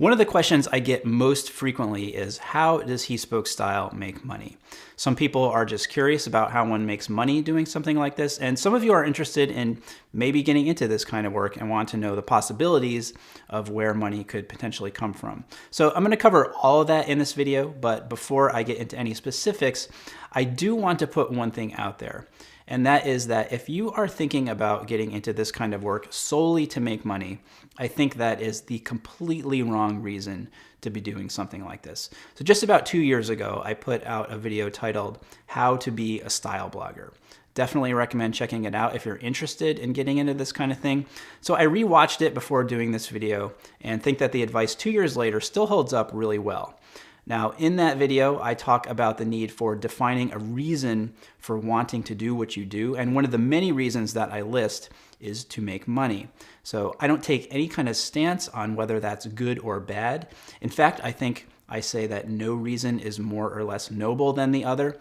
One of the questions I get most frequently is, how does He Spoke Style make money? Some people are just curious about how one makes money doing something like this, and some of you are interested in maybe getting into this kind of work and want to know the possibilities of where money could potentially come from. So I'm going to cover all of that in this video, but before I get into any specifics, I do want to put one thing out there. And that is that if you are thinking about getting into this kind of work solely to make money, I think that is the completely wrong reason to be doing something like this. So just about 2 years ago, I put out a video titled How to Be a Style Blogger. Definitely recommend checking it out if you're interested in getting into this kind of thing. So I rewatched it before doing this video and think that the advice 2 years later still holds up really well. Now, in that video, I talk about the need for defining a reason for wanting to do what you do. And one of the many reasons that I list is to make money. So I don't take any kind of stance on whether that's good or bad. In fact, I think I say that no reason is more or less noble than the other.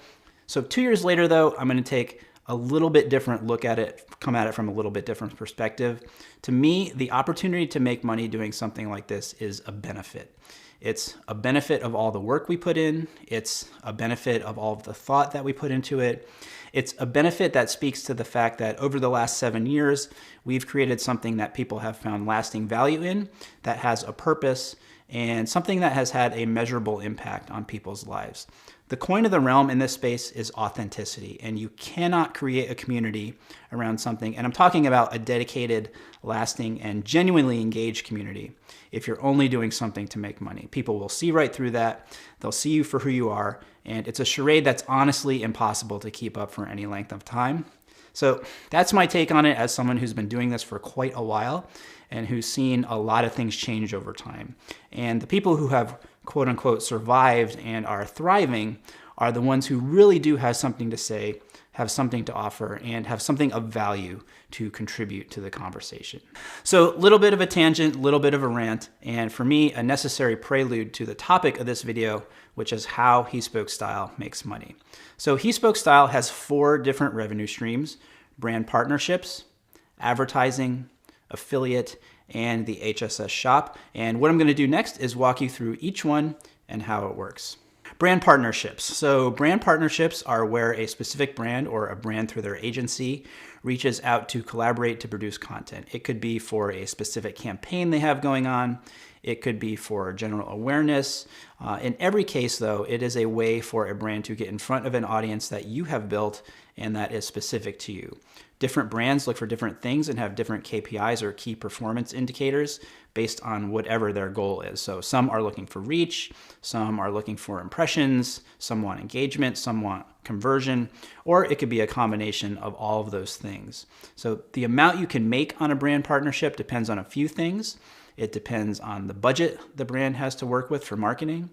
So 2 years later, though, I'm going to take a little bit different look at it, come at it from a little bit different perspective. To me, the opportunity to make money doing something like this is a benefit. It's a benefit of all the work we put in. It's a benefit of all of the thought that we put into it. It's a benefit that speaks to the fact that over the last 7 years, we've created something that people have found lasting value in, that has a purpose, and something that has had a measurable impact on people's lives. The coin of the realm in this space is authenticity, and you cannot create a community around something, and I'm talking about a dedicated, lasting, and genuinely engaged community, if you're only doing something to make money. People will see right through that, they'll see you for who you are, and it's a charade that's honestly impossible to keep up for any length of time. So that's my take on it as someone who's been doing this for quite a while and who's seen a lot of things change over time. And the people who have quote unquote survived and are thriving are the ones who really do have something to say, have something to offer, and have something of value to contribute to the conversation. So a little bit of a tangent, a little bit of a rant, and for me, a necessary prelude to the topic of this video, which is how He Spoke Style makes money. So He Spoke Style has 4 different revenue streams: brand partnerships, advertising, affiliate, and the HSS shop. And what I'm going to do next is walk you through each one and how it works. Brand partnerships. So brand partnerships are where a specific brand or a brand through their agency reaches out to collaborate to produce content. It could be for a specific campaign they have going on. It could be for general awareness. In every case, though, it is a way for a brand to get in front of an audience that you have built and that is specific to you. Different brands look for different things and have different KPIs or key performance indicators based on whatever their goal is. So some are looking for reach, some are looking for impressions, some want engagement, some want conversion, or it could be a combination of all of those things. So the amount you can make on a brand partnership depends on a few things. It depends on the budget the brand has to work with for marketing.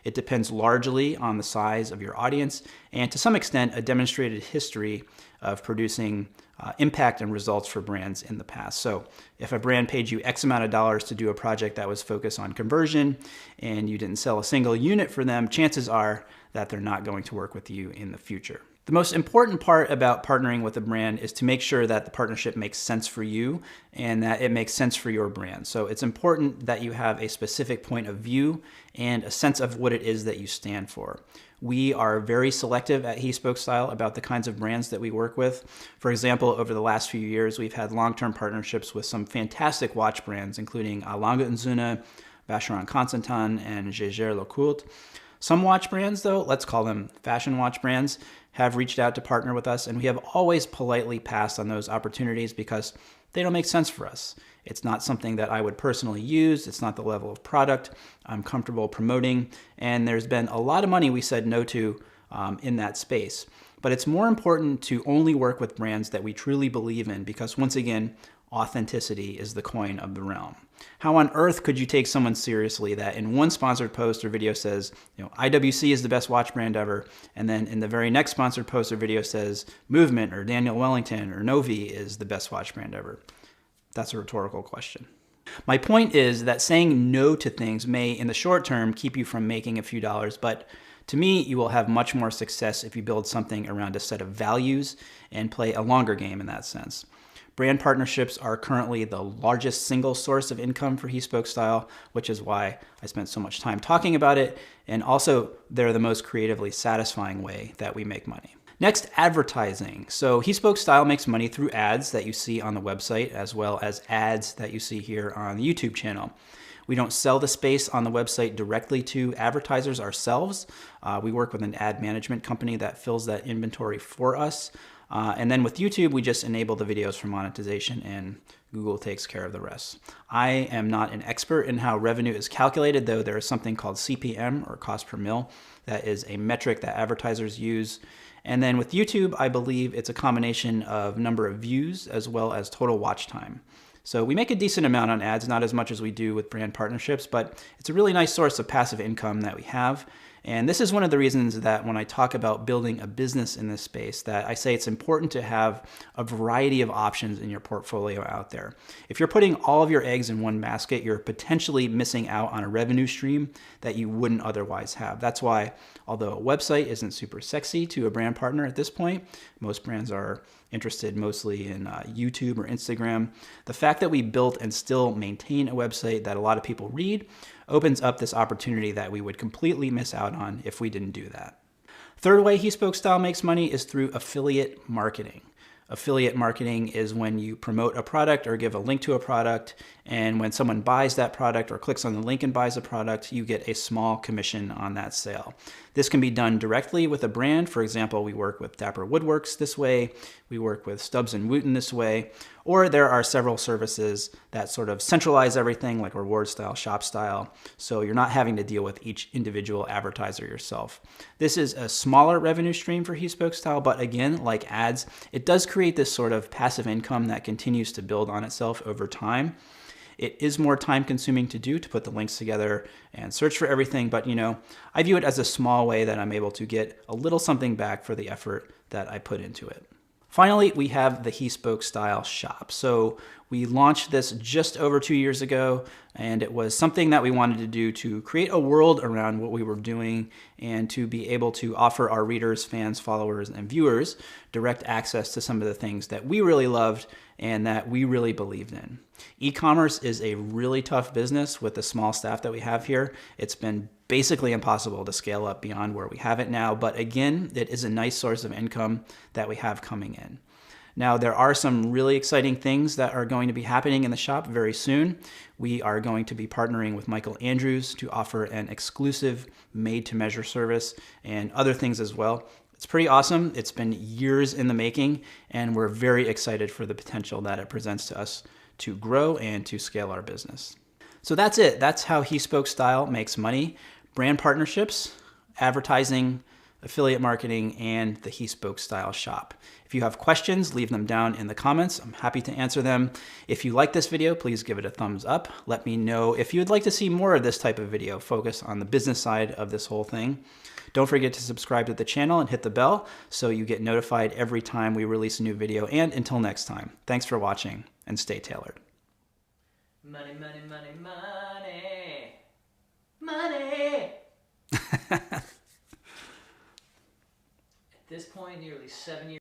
It depends largely on the size of your audience and to some extent a demonstrated history of producing impact and results for brands in the past. So if a brand paid you X amount of dollars to do a project that was focused on conversion and you didn't sell a single unit for them, chances are that they're not going to work with you in the future. The most important part about partnering with a brand is to make sure that the partnership makes sense for you and that it makes sense for your brand. So it's important that you have a specific point of view and a sense of what it is that you stand for. We are very selective at He Spoke Style about the kinds of brands that we work with. For example, over the last few years, we've had long-term partnerships with some fantastic watch brands, including A. Lange & Söhne, Vacheron Constantin, and Jaeger-LeCoultre. Some watch brands, though, let's call them fashion watch brands, have reached out to partner with us, and we have always politely passed on those opportunities because they don't make sense for us. It's not something that I would personally use. It's not the level of product I'm comfortable promoting, and there's been a lot of money we said no to in that space. But it's more important to only work with brands that we truly believe in because, once again, authenticity is the coin of the realm. How on earth could you take someone seriously that in one sponsored post or video says, IWC is the best watch brand ever, and then in the very next sponsored post or video says Movement or Daniel Wellington or Novi is the best watch brand ever? That's a rhetorical question. My point is that saying no to things may, in the short term, keep you from making a few dollars, but to me, you will have much more success if you build something around a set of values and play a longer game in that sense. Brand partnerships are currently the largest single source of income for He Spoke Style, which is why I spent so much time talking about it. And also, they're the most creatively satisfying way that we make money. Next, advertising. So He Spoke Style makes money through ads that you see on the website, as well as ads that you see here on the YouTube channel. We don't sell the space on the website directly to advertisers ourselves. We work with an ad management company that fills that inventory for us. And then with YouTube, we just enable the videos for monetization and Google takes care of the rest. I am not an expert in how revenue is calculated, though there is something called CPM, or cost per mil. That is a metric that advertisers use. And then with YouTube, I believe it's a combination of number of views as well as total watch time. So we make a decent amount on ads, not as much as we do with brand partnerships, but it's a really nice source of passive income that we have. And this is one of the reasons that when I talk about building a business in this space, that I say it's important to have a variety of options in your portfolio out there. If you're putting all of your eggs in one basket, you're potentially missing out on a revenue stream that you wouldn't otherwise have. That's why, although a website isn't super sexy to a brand partner at this point, most brands are interested mostly in YouTube or Instagram. The fact that we built and still maintain a website that a lot of people read opens up this opportunity that we would completely miss out on if we didn't do that. Third way He Spoke Style makes money is through affiliate marketing. Affiliate marketing is when you promote a product or give a link to a product, and when someone buys that product or clicks on the link and buys a product, you get a small commission on that sale. This can be done directly with a brand. For example, we work with Dapper Woodworks this way, we work with Stubbs & Wooten this way, or there are several services that sort of centralize everything, like Reward Style, Shop Style, so you're not having to deal with each individual advertiser yourself. This is a smaller revenue stream for He Spoke Style, but again, like ads, it does create this sort of passive income that continues to build on itself over time. It is more time consuming to do, to put the links together and search for everything, but I view it as a small way that I'm able to get a little something back for the effort that I put into it. Finally, we have the He Spoke Style shop. So we launched this just over 2 years ago, and it was something that we wanted to do to create a world around what we were doing and to be able to offer our readers, fans, followers, and viewers direct access to some of the things that we really loved and that we really believed in. E-commerce is a really tough business with the small staff that we have here. It's been basically impossible to scale up beyond where we have it now, but again, it is a nice source of income that we have coming in. Now, there are some really exciting things that are going to be happening in the shop very soon. We are going to be partnering with Michael Andrews to offer an exclusive made-to-measure service and other things as well. It's pretty awesome. It's been years in the making, and we're very excited for the potential that it presents to us to grow and to scale our business. So that's it. That's how He Spoke Style makes money. Brand partnerships, advertising, affiliate marketing, and the He Spoke Style shop. If you have questions, leave them down in the comments. I'm happy to answer them. If you like this video, please give it a thumbs up. Let me know if you would like to see more of this type of video, focus on the business side of this whole thing. Don't forget to subscribe to the channel and hit the bell so you get notified every time we release a new video. And until next time, thanks for watching and stay tailored. Money, money, money, money. Money! At this point, nearly 7 years